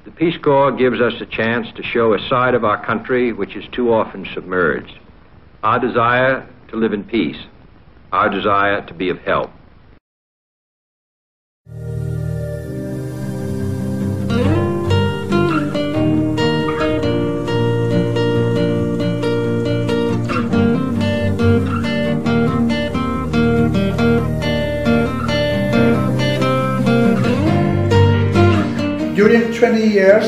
The Peace Corps gives us a chance to show a side of our country which is too often submerged. Our desire to live in peace, our desire to be of help. During 20 years,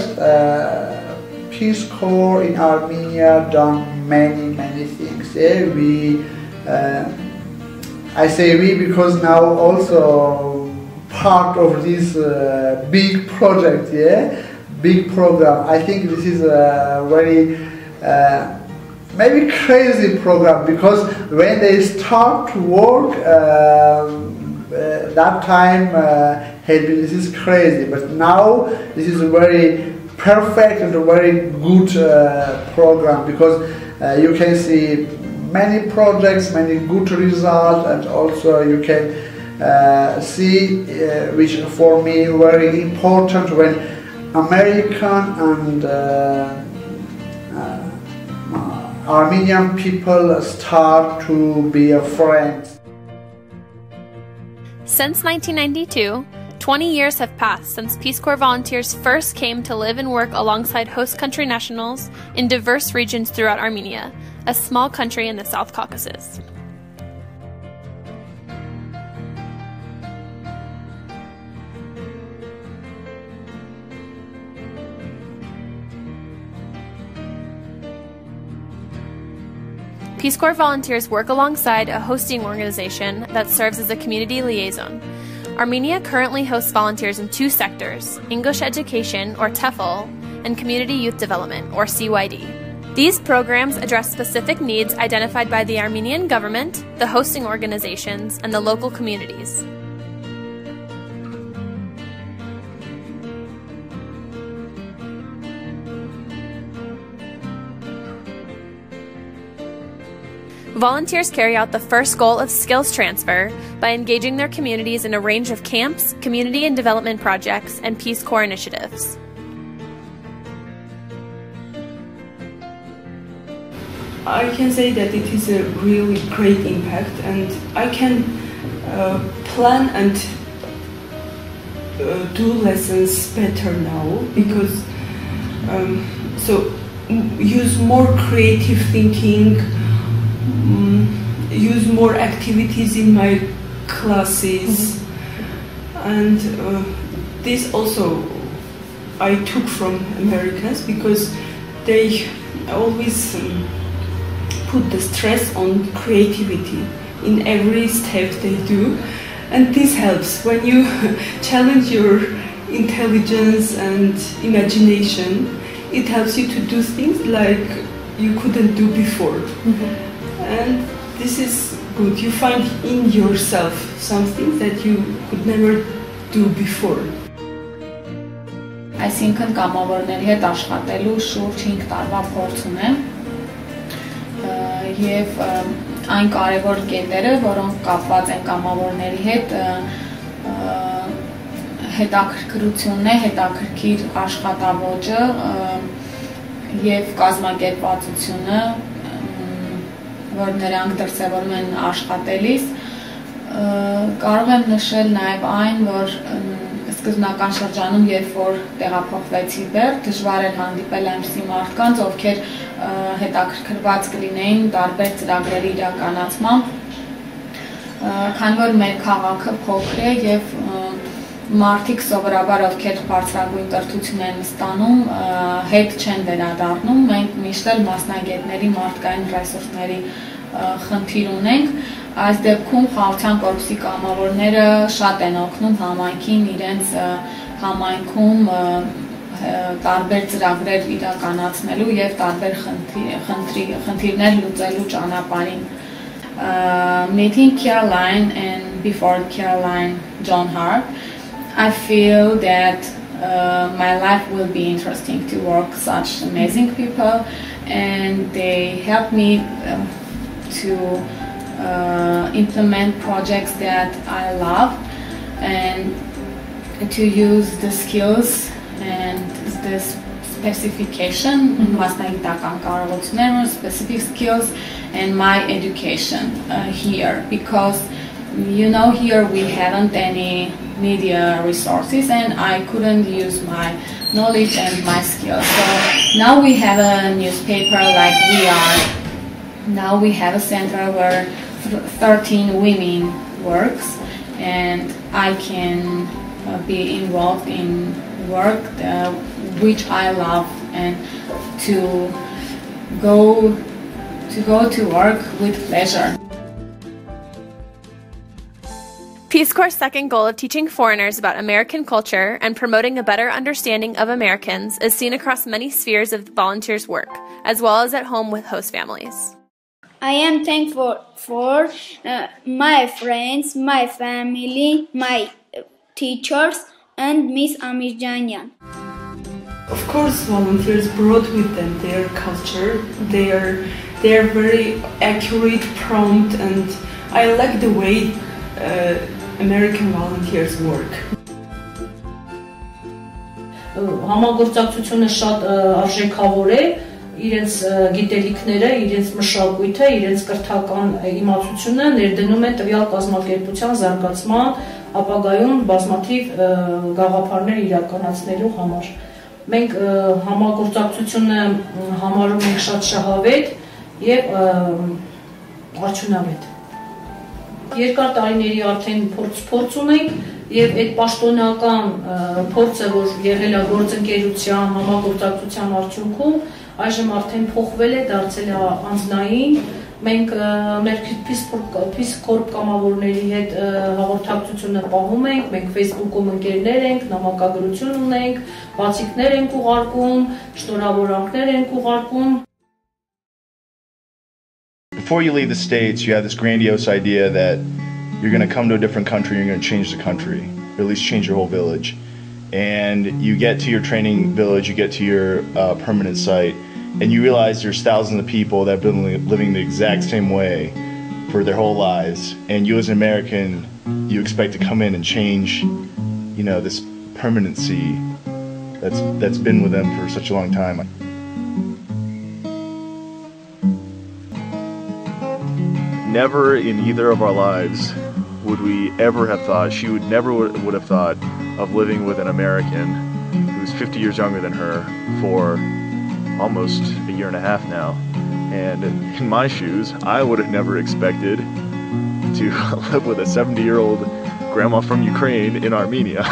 Peace Corps in Armenia done many things. Yeah? I say we because now also part of this big project, yeah, big program. I think this is a very maybe crazy program, because when they start to work, that time this is crazy, but now this is a very perfect and a very good program, because you can see many projects, many good results, and also you can see, which for me very important, when American and Armenian people start to be friends. Since 1992, 20 years have passed since Peace Corps volunteers first came to live and work alongside host country nationals in diverse regions throughout Armenia, a small country in the South Caucasus. Peace Corps volunteers work alongside a hosting organization that serves as a community liaison. Armenia currently hosts volunteers in two sectors: English education, or TEFL, and community youth development, or CYD. These programs address specific needs identified by the Armenian government, the hosting organizations, and the local communities. Volunteers carry out the first goal of skills transfer by engaging their communities in a range of camps, community and development projects, and Peace Corps initiatives. I can say that it is a really great impact, and I can plan and do lessons better now, because so use more creative thinking, use more activities in my classes, and this also I took from Americans, because they always put the stress on creativity in every step they do, and this helps when you challenge your intelligence and imagination. It helps you to do things like you couldn't do before. And this is good. You find in yourself something that you could never do before. Այսինքն կամավորների հետ աշխատելու շուրջ 5 տարվա փորձ ունեմ, եւ այն կարևոր կետերը, որոնք կապված են կամավորների հետ, հետաքրքրությունն է, հետաքրքիր աշխատավոճը եւ կազմակերպվածությունը, որ նրանք դրսևորում են աշխատելիս, կարող եմ նշել նաև այն, որ սկզբնական շրջանում, երբ որ տեղափոխվեցի բեր, դժվար էր հանդիպել այնպիսի մարդկանց, ովքեր հետաքրքրված կլինեին տարբեր ծրագրերի իրականացմամբ, քանի որ մեր քաղաքը փոքր է եւ մարդիկ սովորաբար, ովքեր բարձրագույն կրթություն են ստանում, հետ չեն վերադառնում, մենք միշտ էլ մասնագետների, մարդկային ռեսուրսների խնդիր ունենք։ Այս դեպքում խաղաղության կորպուսի կամավորները շատ են օգնում համայնքին իրենց համայնքում տարբեր ծրագրեր իրականացնելու եւ տարբեր խնդիրներ լուծելու ճանապարհին։ Meeting Caroline and before Caroline, John Hart, I feel that my life will be interesting to work with such amazing people, and they help me to implement projects that I love and to use the skills and the specification, մասնագիտական կարողություններ, specific skills, and my education here, because you know here we haven't any media resources and I couldn't use my knowledge and my skills. So now we have a newspaper like we are. Now we have a center where 13 women works and I can be involved in work which I love and to go to work with pleasure. Peace Corps' second goal of teaching foreigners about American culture and promoting a better understanding of Americans is seen across many spheres of volunteers' work, as well as at home with host families. I am thankful for my friends, my family, my teachers, and Miss Amirjanyan. Of course, volunteers brought with them their culture. They are very accurate, prompt, and I like the way American volunteers work. Համագործակցությունը շատ արժեքավոր է, իրենց գիտելիքները, իրենց մշակույթը, իրենց կրթական իմացությունը ներդնում են տվյալ կազմակերպության զարգացման ապագայում բազմաթիվ գաղափարներ իրականացնելու համար։ Մենք համագործակցությունը համարում ենք շատ շահավետ եւ արդյունավետ։ Երկար տարիների արդեն փորձ ունենք եւ այդ պաշտոնական փորձը, որ եղել է գործընկերության, համագործակցության արդյունքում, այժմ արդեն փոխվել է, դարձել է անձնային։ Մենք մեր Peace Corps կամավորների հետ հաղորդակցությունը պահում ենք, մենք Facebook-ում ընկերներ ենք, նամակագրություն ունենք, բացիկներ ենք ուղարկում, շնորհավորանքներ ենք ուղարկում։ Before you leave the States, you have this grandiose idea that you're going to come to a different country, you're going to change the country, or at least change your whole village. And you get to your training village, you get to your permanent site, and you realize there's thousands of people that have been living the exact same way for their whole lives. And you as an American, you expect to come in and change, you know, this permanency that's been with them for such a long time. Never in either of our lives would we ever have thought, she would never would have thought of living with an American who's 50 years younger than her for almost a year and a half now. And in my shoes, I would have never expected to live with a 70-year-old grandma from Ukraine in Armenia.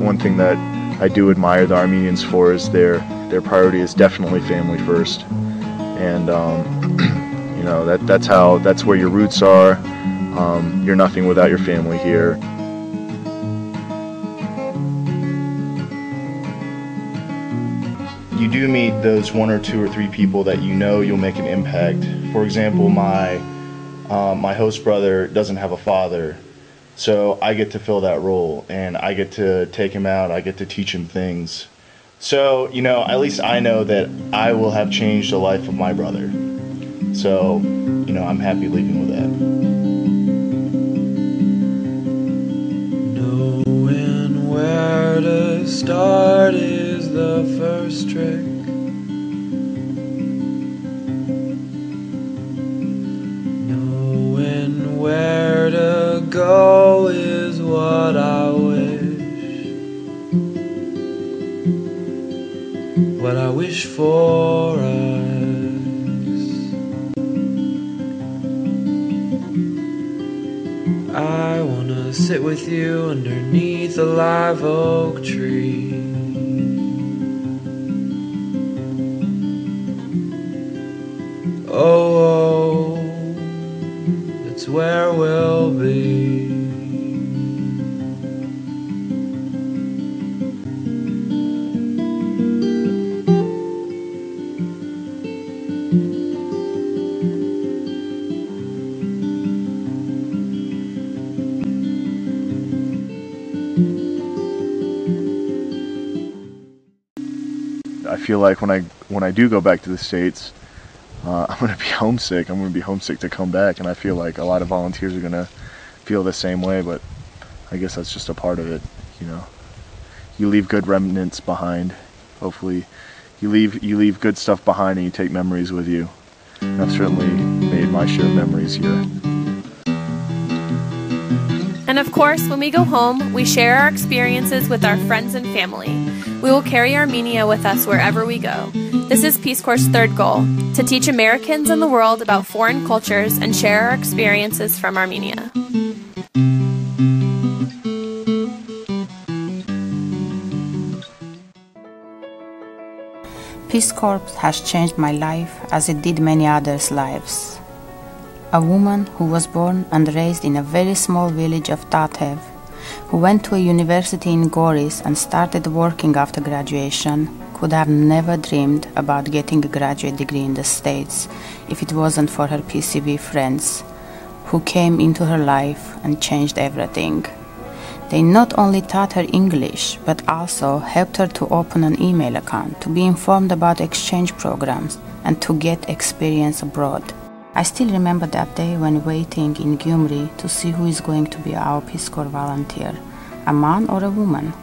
One thing that I do admire the Armenians for is their priority is definitely family first. And you know, that's where your roots are. You're nothing without your family here. You do meet those 1 or 2 or 3 people that you know you'll make an impact. For example, my host brother doesn't have a father, so I get to fill that role, and I get to take him out, I get to teach him things. So, you know, at least I know that I will have changed the life of my brother. So, you know, I'm happy leaving with that. Knowing where to start is the first trick. Knowing where to go is what I wish. What I wish for us. I wanna sit with you underneath a live oak tree. Oh, that's where we'll be. I feel like when I do go back to the States, I'm going to be homesick. I'm going to be homesick to come back, and I feel like a lot of volunteers are going to feel the same way, but I guess that's just a part of it. you know, you leave good remnants behind. Hopefully you leave good stuff behind and you take memories with you. And I've certainly made my share of memories here. And of course, when we go home, we share our experiences with our friends and family. We will carry Armenia with us wherever we go. This is Peace Corps' third goal, to teach Americans and the world about foreign cultures and share our experiences from Armenia. Peace Corps has changed my life as it did many others' lives. A woman who was born and raised in a very small village of Tatev, who went to a university in Goris and started working after graduation, could have never dreamed about getting a graduate degree in the States if it wasn't for her PCV friends, who came into her life and changed everything. They not only taught her English, but also helped her to open an email account, to be informed about exchange programs, and to get experience abroad. I still remember that day when waiting in Gyumri to see who is going to be our Peace Corps volunteer, a man or a woman.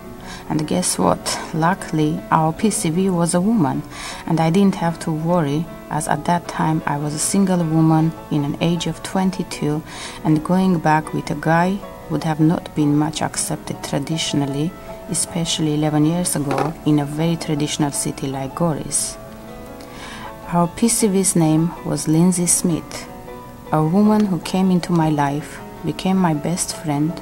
And guess what? Luckily, our PCV was a woman, and I didn't have to worry, as at that time I was a single woman in an age of 22, and going back with a guy would have not been much accepted traditionally, especially 11 years ago in a very traditional city like Goris. Our PCV's name was Lindsay Smith, a woman who came into my life, became my best friend,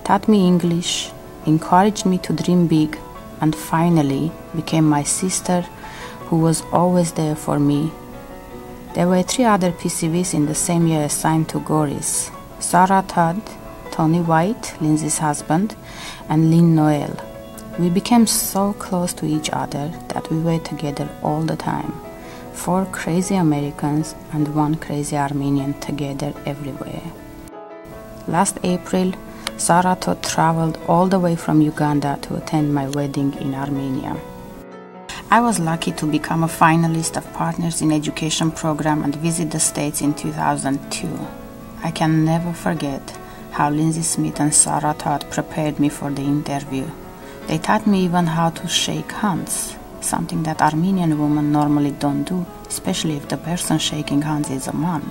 taught me English, encouraged me to dream big, and finally became my sister, who was always there for me. There were 3 other PCVs in the same year assigned to Goris: Sarah Todd, Tony White, Lindsay's husband, and Lynn Noel. We became so close to each other that we were together all the time. 4 crazy Americans and 1 crazy Armenian together everywhere. Last April, Sarah Todd traveled all the way from Uganda to attend my wedding in Armenia. I was lucky to become a finalist of Partners in Education program and visit the States in 2002. I can never forget how Lindsay Smith and Sarah Todd prepared me for the interview. They taught me even how to shake hands, something that Armenian women normally don't do, especially if the person shaking hands is a man.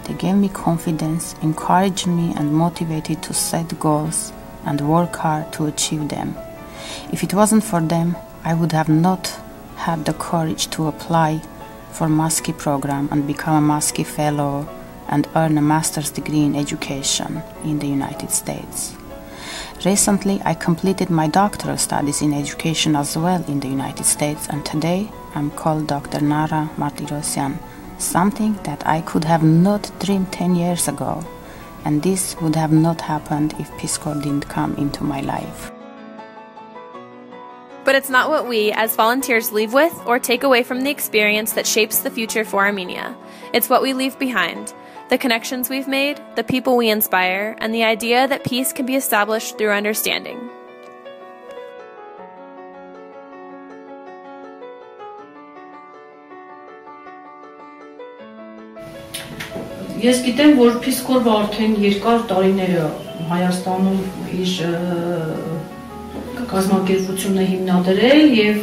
They gave me confidence, encouraged me, and motivated to set goals and work hard to achieve them. If it wasn't for them, I would have not had the courage to apply for Muskie program and become a Muskie fellow and earn a master's degree in education in the United States. Recently, I completed my doctoral studies in education as well in the United States, and today I'm called Dr. Nara Martirosyan, something that I could have not dreamed 10 years ago, and this would have not happened if Peace Corps didn't come into my life. But it's not what we, as volunteers, leave with or take away from the experience that shapes the future for Armenia. It's what we leave behind. The connections we've made, the people we inspire, and the idea that peace can be established through understanding. Ես գիտեմ, որ Peace Corps-ը արդեն երկար տարիներ է Հայաստանում իր կազմակերպությունը հիմնադրել եւ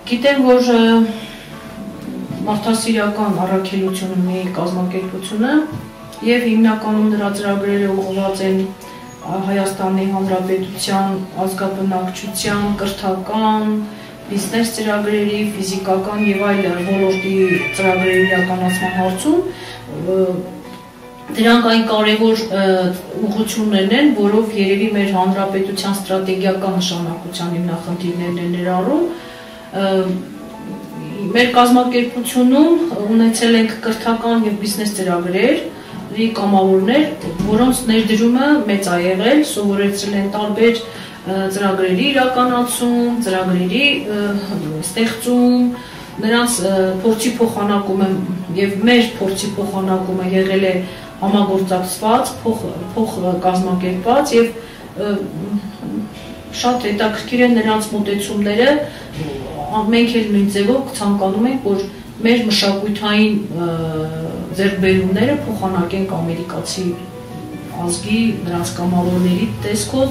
գիտեմ, որ մարդասիրական առաքելություն ունի կազմակերպությունը եւ հիմնականում նրա ծրագրերը ուղղված են Հայաստանի Հանրապետության ազգաբնակչության, կրթական, բիզնես ծրագրերի, ֆիզիկական եւ այլ ոլորտի ծրագրերի իրականացման հարցում դրանք այն կարևոր ուղղություններն են, որով երևի մեր հանրապետության ստրատեգիական նշանակության հիմնախնդիրներն են ներառում։ Մեր կազմակերպությունում ունեցել ենք կրթական եւ բիզնես ծրագրերի կամավորներ, որոնց ներդրումը մեծ է եղել, սովորեցրել են տարբեր ծրագրերի իրականացում, ծրագրերի ստեղծում, նրանց փորձի փոխանակումը եւ մեր փորձի փոխանակումը եղել է համագործակցված, փոխ կազմակերպված եւ շատ հետաքրքիր են նրանց մոտեցումները, մենք էլ նույն ձևով ցանկանում ենք, որ մեր մշակութային ձեռքբերումները փոխանակենք ամերիկացի ազգի նրանց կամավորների տեսքով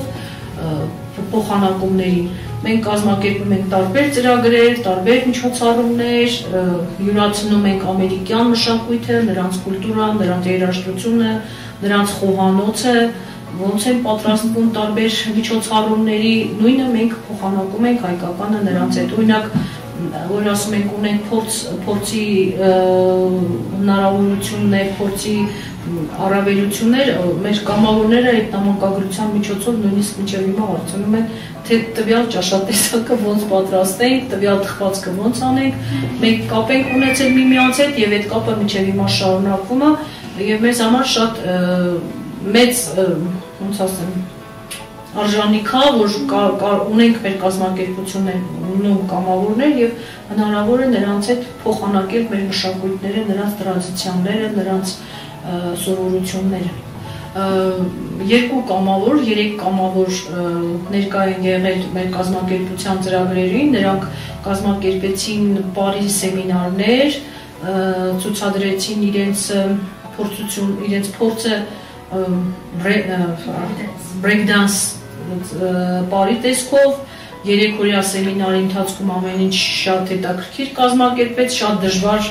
փոխանակումներին։ Մենք կազմակերպում ենք տարբեր ծրագրեր, տարբեր միջոցառումներ, յուրացնում ենք ամերիկյան մշակույթը, նրանց կուլտուրան, նրանց երաժշտությունը, նրանց խոհանոցը, ոնց են պատրաստվում տարբեր միջոցառումների, նույնը մենք փոխանակում ենք հայկականը նրանց հետ։ Օրինակ, որ ասում ենք ունենք փորձի հնարավորություններ, փորձի առավելություններ, մեր կամավորները այդ նամակագրության միջոցով նույնիսկ մինչև հիմա հարցնում են, թե տվյալ ճաշատեսակը ոնց պատրաստենք, տվյալ թխվածքը ոնց անենք, մենք կապ ենք ունեցել միմյանց հետ եւ այդ կապը մինչև հիմա շարունակվում է եւ մեզ համար շատ մեծ, ոնց ասեմ, արժանիք է, որ ունենք մեր կազմակերպություններն ու կամավորներ եւ հնարավոր է նրանց հետ փոխանակել մեր մշակույթները, նրանց տրադիցիաները, նրանց սովորությունները։ Երկու կամավոր, 3 կամավոր ներկա են եղել մեր կազմակերպության ծրագրերին, նրանք կազմակերպեցին բարի սեմինարներ, ցուցադրեցին իրենց փորձը breakdance բարի տեսքով, 3-օրյա սեմինարի ընթացքում ամեն ինչ շատ հետաքրքիր կազմակերպեց, շատ դժվար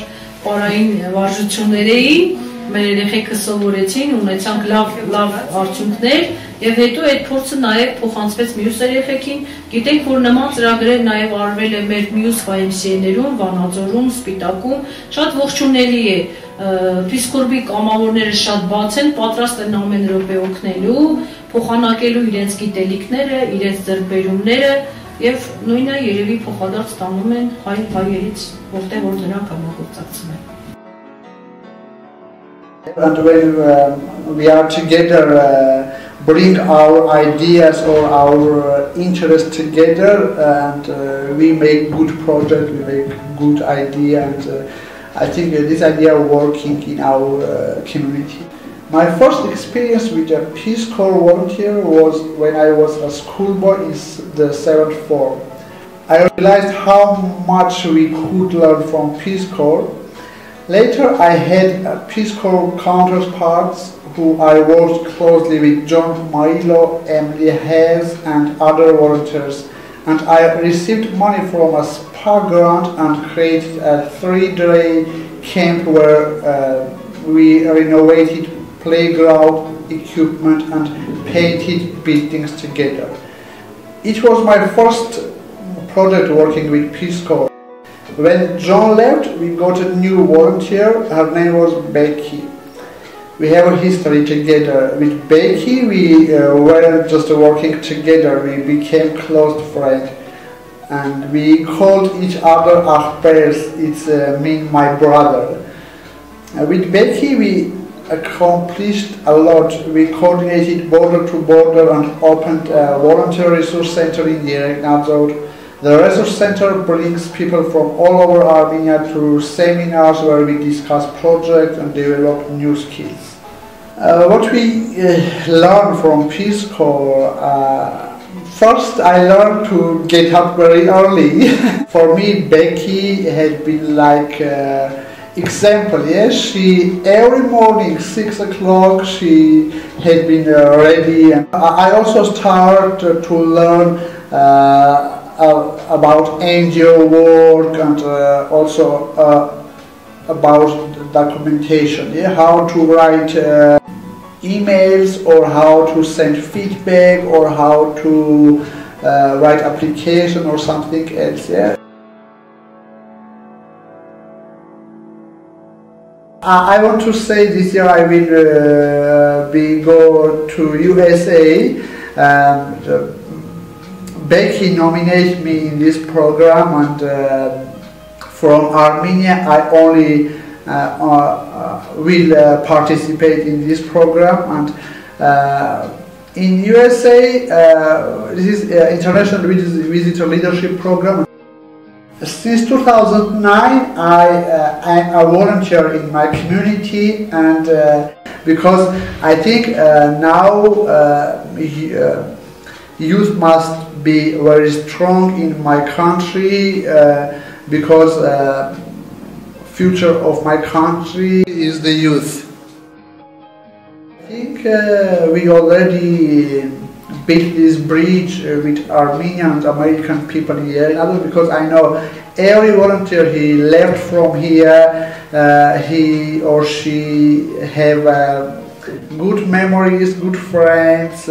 պարային վարժություններ էին, մեր երեխեքը սովորեցին, ունեցանք լավ արդյունքներ եւ հետո այդ փորձը նաեւ փոխանցվեց մյուս երեխեքին։ Գիտենք, որ նման ծրագրեր նաեւ արվել է մեր մյուս YMCA-ներում, Վանաձորում, Սպիտակում, շատ ողջունելի է։ Պիսկորբի կամավորները շատ բաց են, պատրաստ են ամեն րոպե օգնելու, փոխանակելու իրենց գիտելիքները, իրենց ձեռքբերումները եւ նույնը երևի փոխադարձ ստանում են հայերից, որտեղ որ նրանք համագործակցում են։ And when we are together, bring our ideas or our interests together, and we make good project, we make good idea, and I think this idea working in our community. My first experience with a Peace Corps volunteer was when I was a schoolboy in the 7th form. I realized how much we could learn from Peace Corps. Later I had Peace Corps counterparts who I worked closely with John Mailo, Emily Hayes and other volunteers, and I received money from a SPA grant and created a 3-day camp where we renovated playground equipment and painted buildings together. It was my first project working with Peace Corps. When John left, we got a new volunteer. Her name was Becky. We have a history together. With Becky, we weren't just working together, we became close friends. And we called each other Ahbers, it's mean my brother. With Becky, we accomplished a lot. We coordinated border to border and opened a volunteer resource center in Nara. The resource center brings people from all over Armenia to seminars where we discuss projects and develop new skills. What we learned from Peace Corps, first I learned to get up very early. For me, Becky had been like example. Yes, she every morning 6 o'clock she had been ready. And I also started to learn about NGO work and also about documentation, yeah? How to write emails or how to send feedback or how to write application or something else. Yeah? I want to say this year I will go to USA. And, Becky nominated me in this program, and from Armenia I only will participate in this program. And in USA, this is International Visitor Leadership Program. Since 2009, I am a volunteer in my community, and because I think now youth must be very strong in my country because future of my country is the youth. I think we already build this bridge with Armenian and American people here. Because I know every volunteer he left from here, he or she have good memories, good friends,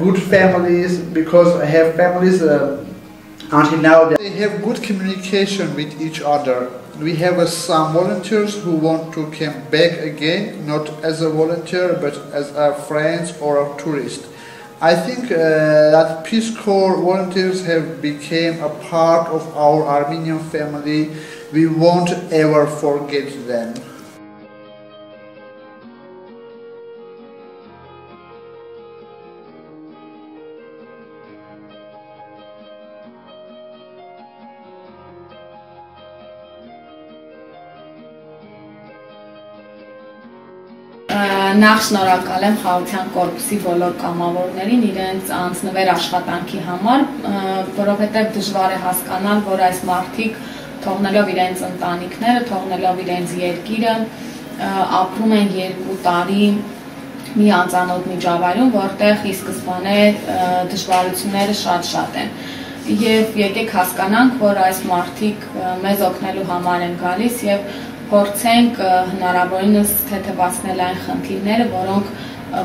good families, because I have families until now they have good communication with each other. We have some volunteers who want to come back again, not as a volunteer but as a friends or a tourist. I think that Peace Corps volunteers have become a part of our Armenian family. We won't ever forget them. Նախ շնորհակալ եմ Խաղաղության կորպուսի բոլոր կամավորներին իրենց անձնվեր աշխատանքի համար, որովհետև դժվար է հասկանալ, որ այս մարդիկ թողնելով իրենց ընտանիքները, թողնելով իրենց երկիրը, ապրում են 2 տարի մի անծանոթ միջավայրում, որտեղ ի սկզբանե դժվարությունները շատ են։ Եվ եկեք հասկանանք, որ այս մարդիկ մեզ օգնելու համար են գալիս եւ փորձենք հնարավորինս թեթևացնել այն խնդիրները,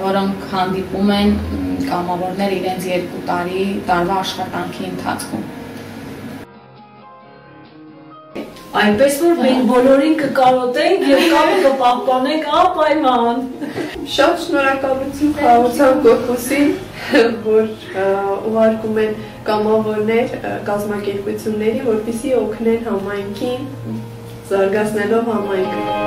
որոնք հանդիպում են կամավորներ իրենց 2 տարվա աշխատանքի ընթացքում։ Այնպես որ մենք բոլորին կկարոտենք եւ կապը կպահպանենք ապայման։ Շատ շնորհակալություն Խաղաղության կորպուսին, որ ուղարկում են կամավորներ կազմակերպությունների, որպեսզի օգնեն համայնքին, զարգացնելով համայնքը։